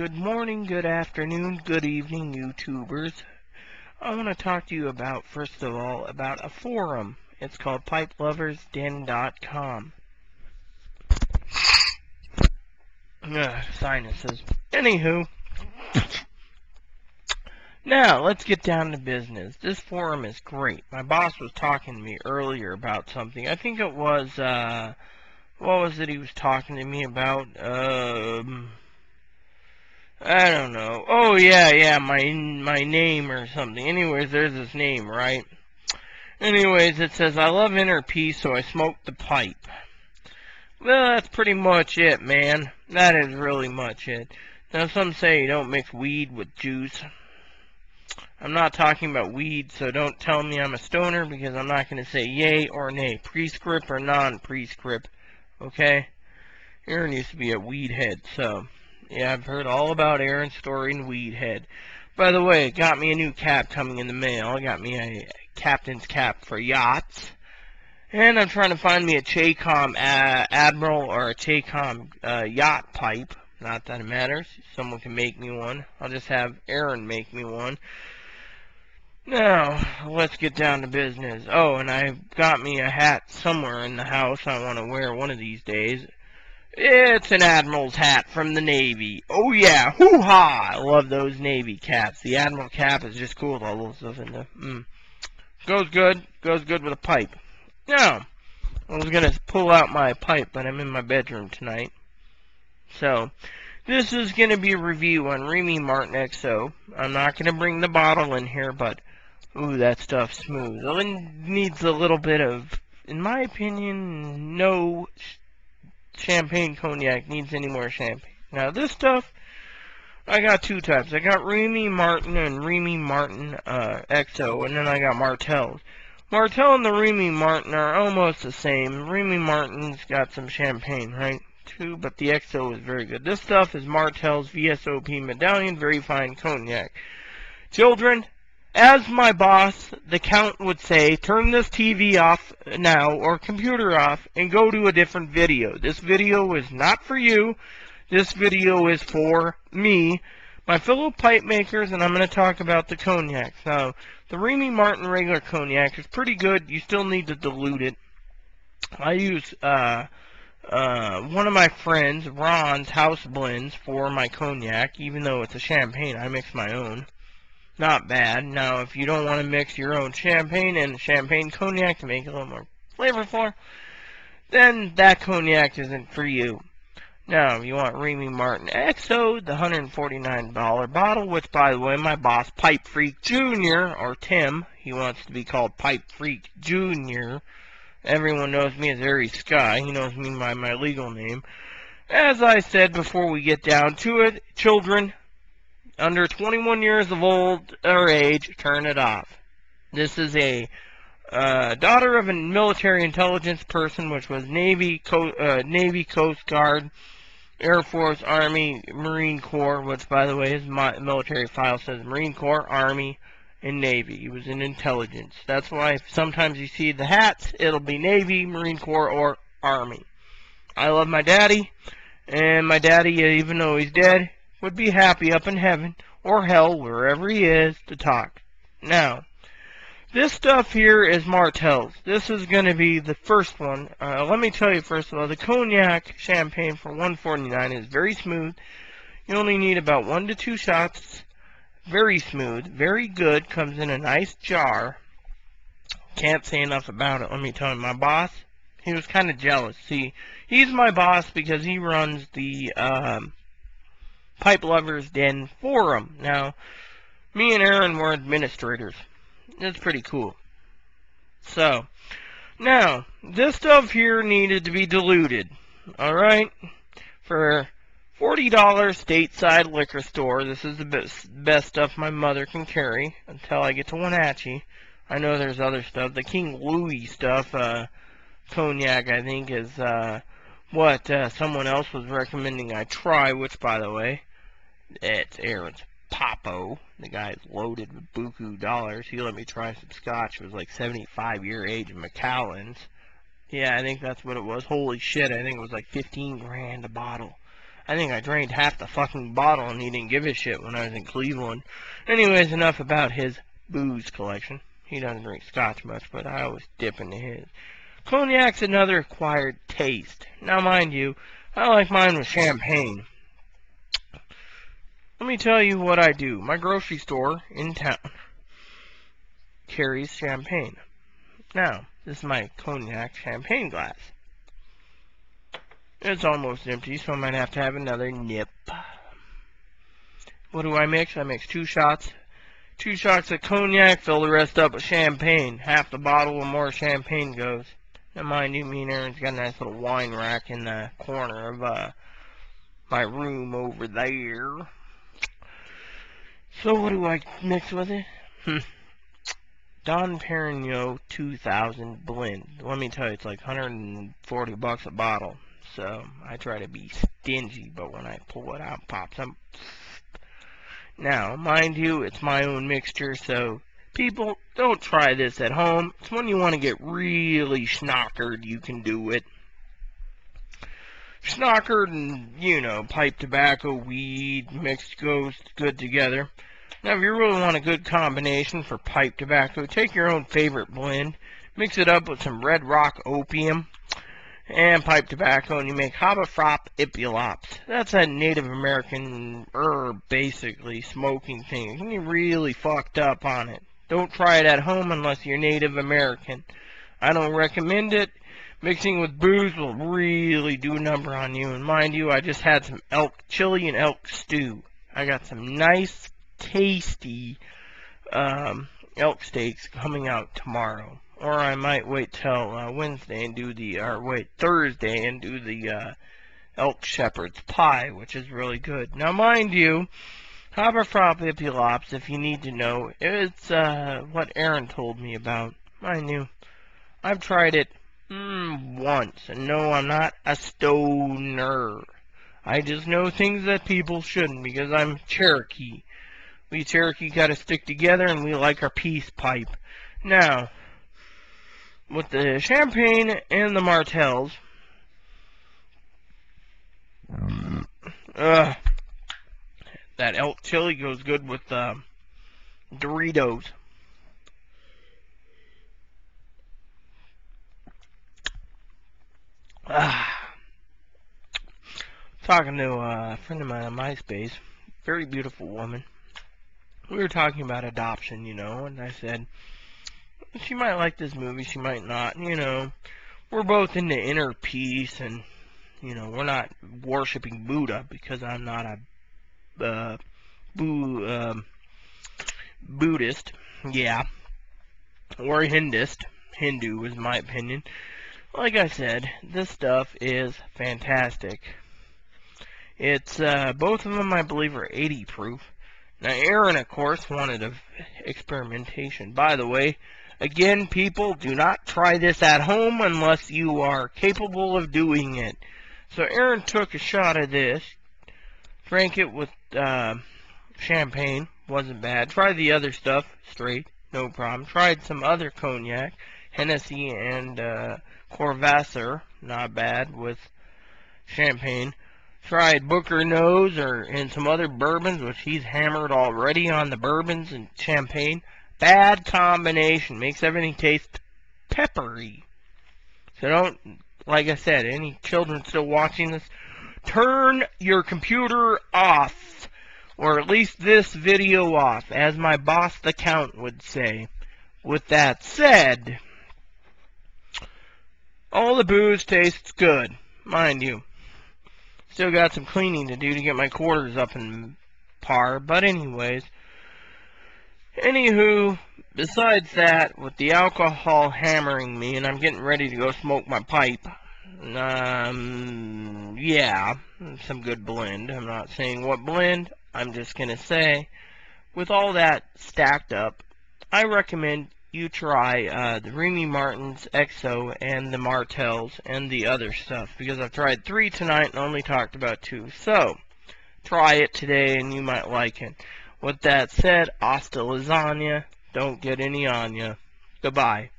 Good morning, good afternoon, good evening, YouTubers. I want to talk to you about, first of all, about a forum. It's called pipeloversden.com. Sinuses. Anywho, now let's get down to business. This forum is great. My boss was talking to me earlier about something. I think it was, what was it he was talking to me about? I don't know. Oh, yeah, my name or something. Anyways, there's his name, right? Anyways, it says, I love inner peace, so I smoke the pipe. Well, that's pretty much it, man. That is really much it. Now, some say you don't mix weed with juice. I'm not talking about weed, so don't tell me I'm a stoner, because I'm not going to say yay or nay, prescript or non-prescript, okay? Aaron used to be a weed head, so... yeah, I've heard all about Aaron's story and weed head. By the way, it got me a new cap coming in the mail. It got me a captain's cap for yachts. And I'm trying to find me a Chacom Admiral or a Chacom yacht pipe. Not that it matters. Someone can make me one. I'll just have Aaron make me one. Now, let's get down to business. Oh, and I've got me a hat somewhere in the house I want to wear one of these days. It's an Admiral's hat from the Navy. Oh yeah, hoo-ha! I love those Navy caps. The Admiral cap is just cool with all those stuff in there. Goes good with a pipe. Now, I was gonna pull out my pipe, but I'm in my bedroom tonight. So, this is gonna be a review on Remi Martin XO. I'm not gonna bring the bottle in here, but, ooh, that stuff's smooth. It needs a little bit of, in my opinion, no champagne cognac needs any more champagne. Now this stuff, I got two types. I got Remi Martin and Remi Martin XO, and then I got Martells. Martell and the Remi Martin are almost the same. Remi Martin's got some champagne, right, too, but the XO is very good. This stuff is Martell's VSOP Medallion, very fine cognac. Children, as my boss, the Count, would say, turn this TV off now, or computer off, and go to a different video. This video is not for you. This video is for me, my fellow pipe makers, and I'm going to talk about the cognac. Now, the Remi Martin regular cognac is pretty good. You still need to dilute it. I use one of my friends, Ron's house blends for my cognac. Even though it's a champagne, I mix my own. Not bad. Now, if you don't want to mix your own champagne and champagne cognac to make it a little more flavorful, then that cognac isn't for you. Now, if you want Remi Martin XO, the $149 bottle, which, by the way, my boss, Pipe Freak Jr., or Tim, he wants to be called Pipe Freak Jr. Everyone knows me as Aries Sky. He knows me by my legal name. As I said before we get down to it, children under 21 years of old or age, turn it off. This is a daughter of a military intelligence person, which was Navy, Coast Guard, Air Force, Army, Marine Corps, which, by the way, his military file says Marine Corps, Army, and Navy. He was in intelligence. That's why sometimes you see the hats, it'll be Navy, Marine Corps, or Army. I love my daddy, and my daddy, even though he's dead, would be happy up in heaven or hell, wherever he is, to talk. Now, this stuff here is Martell's. This is going to be the first one. Let me tell you, first of all, the cognac champagne for $149 is very smooth. You only need about 1 to 2 shots. Very smooth, very good. Comes in a nice jar. Can't say enough about it. Let me tell you, my boss, he was kind of jealous. See, he's my boss because he runs the Pipe Lovers Den forum. Now, me and Aaron were administrators. It's pretty cool. So, now, this stuff here needed to be diluted. Alright? For $40 stateside liquor store, this is the best stuff my mother can carry until I get to Wenatchee. I know there's other stuff. The King Louis stuff, cognac, I think, is what someone else was recommending I try, which, by the way, it's Aaron's Papo. The guy's loaded with buku dollars. He let me try some scotch. It was like 75-year age of Macallan's. Yeah, I think that's what it was. Holy shit, I think it was like 15 grand a bottle. I think I drained half the fucking bottle and he didn't give a shit when I was in Cleveland. Anyways, enough about his booze collection. He doesn't drink scotch much, but I always dip into his. Cognac's another acquired taste. Now, mind you, I like mine with champagne. Let me tell you what I do. My grocery store in town carries champagne. Now, this is my cognac champagne glass. It's almost empty, so I might have to have another nip. What do I mix? I mix 2 shots. 2 shots of cognac, fill the rest up with champagne. Half the bottle or more champagne goes. Now mind you, me and Aaron's got a nice little wine rack in the corner of my room over there. So what do I mix with it? Don Perignon 2000 blend. Let me tell you, it's like $140 a bottle. So I try to be stingy, but when I pull it out, it pops up. Now, mind you, it's my own mixture, so people, don't try this at home. It's when you want to get really schnockered, you can do it. Schnockered and, you know, pipe tobacco, weed, mixed goes good together. Now, if you really want a good combination for pipe tobacco, take your own favorite blend, mix it up with some Red Rock opium and pipe tobacco, and you make Haberfrop Ipilops. That's a Native American herb, basically, smoking thing. You can get really fucked up on it. Don't try it at home unless you're Native American. I don't recommend it. Mixing with booze will really do a number on you. And mind you, I just had some elk chili and elk stew. I got some nice, tasty elk steaks coming out tomorrow. Or I might wait till Thursday and do the elk shepherd's pie, which is really good. Now, mind you, Haberfrop Ipilops, if you need to know, it's what Aaron told me about. Mind you, I've tried it once, and no, I'm not a stoner. I just know things that people shouldn't, because I'm Cherokee. We Cherokee gotta stick together, and we like our peace pipe. Now, with the champagne and the martells, that elk chili goes good with Doritos. Talking to a friend of mine on MySpace, very beautiful woman. We were talking about adoption, you know, and I said, she might like this movie, she might not, you know. We're both into inner peace, and, you know, we're not worshipping Buddha, because I'm not a Buddhist, yeah, or a Hindu is my opinion. Like I said, this stuff is fantastic. It's, both of them, I believe, are 80 proof. Now, Aaron, of course, wanted of experimentation. By the way, again, people, do not try this at home unless you are capable of doing it. So Aaron took a shot of this, drank it with champagne, wasn't bad. Tried the other stuff, straight, no problem. Tried some other cognac, Hennessy and Courvoisier, not bad, with champagne. Tried Booker Nose and some other bourbons, which he's hammered already on the bourbons and champagne. Bad combination. Makes everything taste peppery. So don't, like I said, any children still watching this, turn your computer off. Or at least this video off, as my boss the count would say. With that said, all the booze tastes good, mind you. Still got some cleaning to do to get my quarters up in par, but anyways. Anywho, besides that, with the alcohol hammering me, and I'm getting ready to go smoke my pipe, yeah, some good blend. I'm not saying what blend, I'm just gonna say, with all that stacked up, I recommend you try the Remi Martin's XO and the Martells and the other stuff, because I've tried 3 tonight and only talked about 2. So, try it today and you might like it. With that said, hasta lasagna, don't get any on ya. Goodbye.